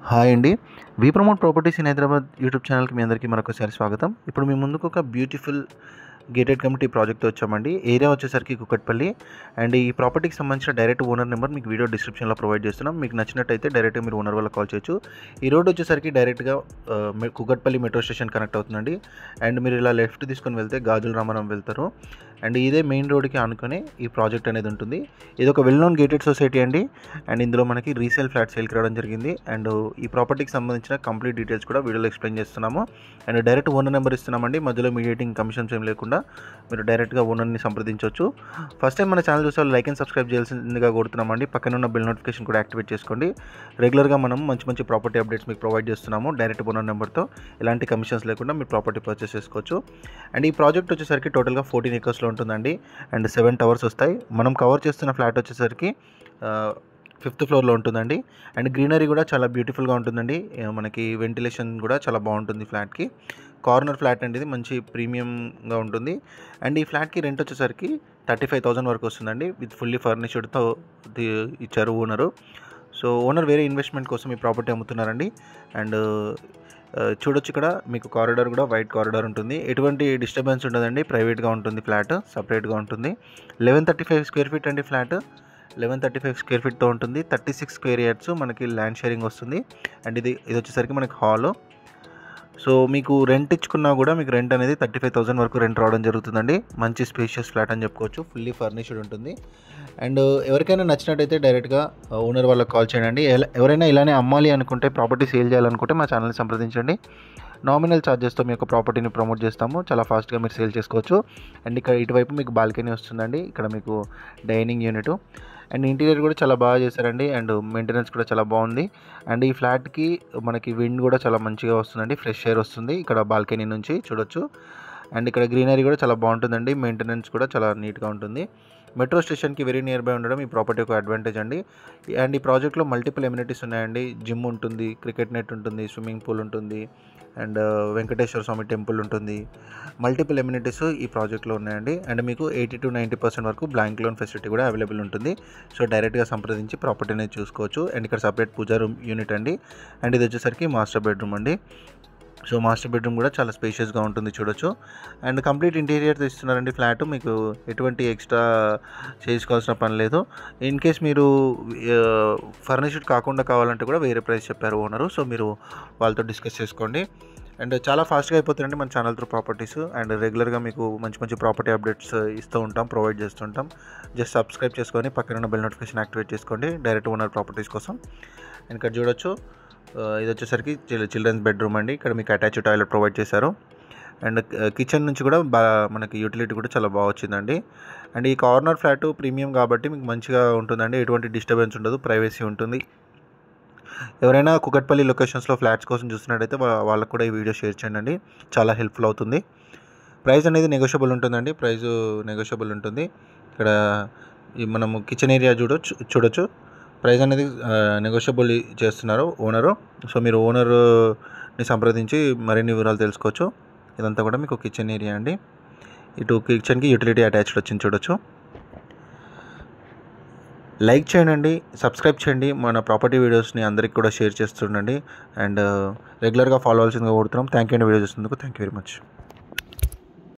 Hi అండి. We promote properties in Hyderabad YouTube ఛానల్‌కి మీ అందరికీ మరొకసారి స్వాగతం. ఇప్పుడు మీ ముందుకు ఒక బ్యూటిఫుల్ గేటెడ్ కమ్యూనిటీ ప్రాజెక్ట్‌తో వచ్చామండి. ఏరియా వచ్చేసరికి కుకట్పల్లి అండ్ ఈ ప్రాపర్టీకి సంబంధించిన డైరెక్ట్ ఓనర్ నెంబర్ మీకు వీడియో డిస్క్రిప్షన్‌లో ప్రొవైడ్ చేస్తున్నాం. మీకు నచ్చినట్టయితే డైరెక్ట్‌గా మీరు ఓనర్ వాళ్ళకి కాల్ చేయొచ్చు. ఈ రోడ్ వచ్చేసరికి డైరెక్ట్‌గా కుకట్పల్లి మెట్రో స్టేషన్ కనెక్ట్ అవుతుందండి. అండ్ మీరు ఇలా లెఫ్ట్ తీసుకొని వెళ్తే గాజుల రామారం వెళ్తారు. అండ్ ఇదే మెయిన్ రోడ్కి ఆనుకొని ఈ ప్రాజెక్ట్ అనేది ఉంటుంది. ఇది ఒక వెల్ నోన్ గేటెడ్ సొసైటీ అండి. అండ్ ఇందులో మనకి రీసేల్ ఫ్లాట్ సేల్కి రావడం జరిగింది. అండ్ ఈ ప్రాపర్టీకి సంబంధించిన కంప్లీట్ డీటెయిల్స్ కూడా వీడియోలో ఎక్స్ప్లెయిన్ చేస్తున్నాము. అండ్ డైరెక్ట్ ఓనర్ నెంబర్ ఇస్తున్నామండి. మధ్యలో మీడియేటింగ్ కమిషన్స్ ఏం లేకుండా మీరు డైరెక్ట్గా ఓనర్ని సంప్రదించవచ్చు. ఫస్ట్ టైం మన ఛానల్ చూసే లైక్ అండ్ సబ్స్క్రైబ్ చేయాల్సిందిగా కోరుతున్నామండి. పక్కన ఉన్న బెల్ నోటిఫికేషన్ కూడా యాక్టివేట్ చేసుకోండి. రెగ్యులర్గా మనం మంచి ప్రాపర్టీ అప్డేట్స్ మీకు ప్రొవైడ్ చేస్తున్నాము. డైరెక్ట్ ఓనర్ నెంబర్తో ఎలాంటి కమిషన్స్ లేకుండా మీరు ప్రాపర్టీ పర్చేస్ చేసుకోవచ్చు. అండ్ ఈ ప్రాజెక్ట్ వచ్చేసరికి టోటల్గా 14 ఎకర్స్లో ఉంటుందండి. అండ్ 7 టవర్స్ వస్తాయి. మనం కవర్ చేస్తున్న ఫ్లాట్ వచ్చేసరికి 5th ఫ్లోర్లో ఉంటుందండి. అండ్ గ్రీనరీ కూడా చాలా బ్యూటిఫుల్గా ఉంటుందండి. మనకి వెంటిలేషన్ కూడా చాలా బాగుంటుంది ఫ్లాట్కి. కార్నర్ ఫ్లాట్ అండి, ఇది మంచి ప్రీమియంగా ఉంటుంది. అండ్ ఈ ఫ్లాట్కి రెంట్ వచ్చేసరికి 35,000 వరకు వస్తుందండి. విత్ ఫుల్లీ ఫర్నిష్డ్తో ఇచ్చారు ఓనరు. సో ఓనర్ వేరే ఇన్వెస్ట్మెంట్ కోసం ఈ ప్రాపర్టీ అమ్ముతున్నారండి. అండ్ చూడొచ్చు, ఇక్కడ మీకు కారిడార్ కూడా వైట్ కారిడార్ ఉంటుంది. ఎటువంటి డిస్టర్బెన్స్ ఉండదండి. ప్రైవేట్గా ఉంటుంది ఫ్లాట్, సపరేట్గా ఉంటుంది. 1135 స్క్వేర్ ఫీట్ అండి ఫ్లాట్. 1135 స్క్వేర్ ఫీట్తో ఉంటుంది. 36 స్క్వేర్ యార్డ్స్ మనకి ల్యాండ్ షేరింగ్ వస్తుంది. అండ్ ఇది వచ్చేసరికి మనకి హాలు. సో మీకు రెంట్ ఇచ్చుకున్నా కూడా మీకు రెంట్ అనేది 35,000 వరకు రెంట్ రావడం జరుగుతుందండి. మంచి స్పేషియస్ ఫ్లాట్ అని చెప్పుకోవచ్చు. ఫుల్లీ ఫర్నిష్డ్ ఉంటుంది. అండ్ ఎవరికైనా నచ్చినట్టయితే డైరెక్ట్గా ఓనర్ వాళ్ళకి కాల్ చేయండి. ఎవరైనా ఇలానే అమ్మాలి అనుకుంటే, ప్రాపర్టీ సేల్ చేయాలనుకుంటే మా ఛానల్ని సంప్రదించండి. నామినల్ ఛార్జెస్తో మీ యొక్క ప్రాపర్టీని ప్రమోట్ చేస్తాము. చాలా ఫాస్ట్గా మీరు సేల్ చేసుకోవచ్చు. అండ్ ఇక్కడ ఇటువైపు మీకు బాల్కనీ వస్తుందండి. ఇక్కడ మీకు డైనింగ్ యూనిట్ అండ్ ఇంటీరియర్ కూడా చాలా బాగా చేశారండి. అండ్ మెయింటెనెన్స్ కూడా చాలా బాగుంది. అండ్ ఈ ఫ్లాట్కి మనకి విండ్ కూడా చాలా మంచిగా వస్తుందండి. ఫ్రెష్ ఎయిర్ వస్తుంది ఇక్కడ బాల్కనీ నుంచి చూడొచ్చు. అండ్ ఇక్కడ గ్రీనరీ కూడా చాలా బాగుంటుందండి. మెయింటెనెన్స్ కూడా చాలా నీట్గా ఉంటుంది. మెట్రో స్టేషన్కి వెరీ నియర్ బై ఉండడం ఈ ప్రాపర్టీ ఒక అడ్వాంటేజ్ అండి. అండ్ ఈ ప్రాజెక్ట్లో మల్టిపుల్ ఎమ్యూనిటీస్ ఉన్నాయండి. జిమ్ ఉంటుంది, క్రికెట్ నెట్ ఉంటుంది, స్విమ్మింగ్ పూల్ ఉంటుంది, అండ్ వెంకటేశ్వర స్వామి టెంపుల్ ఉంటుంది. మల్టిపుల్ ఎమ్యూనిటీస్ ఈ ప్రాజెక్ట్లో ఉన్నాయండి. అండ్ మీకు 80 to 90% వరకు బ్లాంక్ లోన్ ఫెసిలిటీ కూడా అవైలబుల్ ఉంటుంది. సో డైరెక్ట్గా సంప్రదించి ప్రాపర్టీ అనేది చూసుకోవచ్చు. అండ్ ఇక్కడ సపరేట్ పూజా రూమ్ యూనిట్ అండి. అండ్ ఇది వచ్చేసరికి మాస్టర్ బెడ్రూమ్ అండి. సో మాస్టర్ బెడ్రూమ్ కూడా చాలా స్పేషియస్గా ఉంటుంది చూడొచ్చు. అండ్ కంప్లీట్ ఇంటీరియర్ ఇస్తున్నారండి ఫ్లాట్. మీకు ఎటువంటి ఎక్స్ట్రా చేసుకోవాల్సిన పని లేదు. ఇన్ కేస్ మీరు ఫర్నిష్డ్ కాకుండా కావాలంటే కూడా వేరే ప్రైస్ చెప్పారు ఓనరు. సో మీరు వాళ్ళతో డిస్కస్ చేసుకోండి. అండ్ చాలా ఫాస్ట్గా అయిపోతుందండి మన ఛానల్ త్రూ ప్రాపర్టీస్. అండ్ రెగ్యులర్గా మీకు మంచి ప్రాపర్టీ అప్డేట్స్ ఇస్తూ ఉంటాం, ప్రొవైడ్ చేస్తుంటాం. జస్ట్ సబ్స్క్రైబ్ చేసుకొని పక్కన ఉన్న బెల్ నోటిఫికేషన్ యాక్టివేట్ చేసుకోండి డైరెక్ట్ ఓనర్ ప్రాపర్టీస్ కోసం. అండ్ ఇక్కడ చూడొచ్చు, ఇది వచ్చేసరికి చిల్డ్రన్స్ బెడ్రూమ్ అండి. ఇక్కడ మీకు అటాచ్డ్ టాయిలెట్ ప్రొవైడ్ చేశారు. అండ్ కిచెన్ నుంచి కూడా మనకి యూటిలిటీ కూడా చాలా బాగా వచ్చిందండి. అండ్ ఈ కార్నర్ ఫ్లాట్ ప్రీమియం కాబట్టి మీకు మంచిగా ఉంటుందండి. ఎటువంటి డిస్టర్బెన్స్ ఉండదు, ప్రైవసీ ఉంటుంది. ఎవరైనా కుకట్పల్లి లొకేషన్స్లో ఫ్లాట్స్ కోసం చూస్తున్నట్టయితే వాళ్ళకు కూడా ఈ వీడియో షేర్ చేయండి. చాలా హెల్ప్ఫుల్ అవుతుంది. ప్రైస్ అనేది నెగోషియబుల్ ఉంటుందండి. ప్రైస్ నెగోషియబుల్ ఉంటుంది. ఇక్కడ మనము కిచెన్ ఏరియా చూడొచ్చు. ప్రైస్ అనేది నెగోషియబుల్ చేస్తున్నారు ఓనరు. సో మీరు ఓనర్ని సంప్రదించి మరిన్ని వివరాలు తెలుసుకోవచ్చు. ఇదంతా కూడా మీకు కిచెన్ ఏరియా అండి. ఇటు కిచెన్కి యూటిలిటీ అటాచ్డ్ వచ్చింది చూడొచ్చు. లైక్ చేయండి, సబ్స్క్రైబ్ చేయండి. మన ప్రాపర్టీ వీడియోస్ని అందరికీ కూడా షేర్ చేస్తుండండి. అండ్ రెగ్యులర్గా ఫాలో అవ్వాల్సిందిగా కోరుతున్నాం. థ్యాంక్ యూ అండి వీడియో చూసినందుకు. Thank you very much.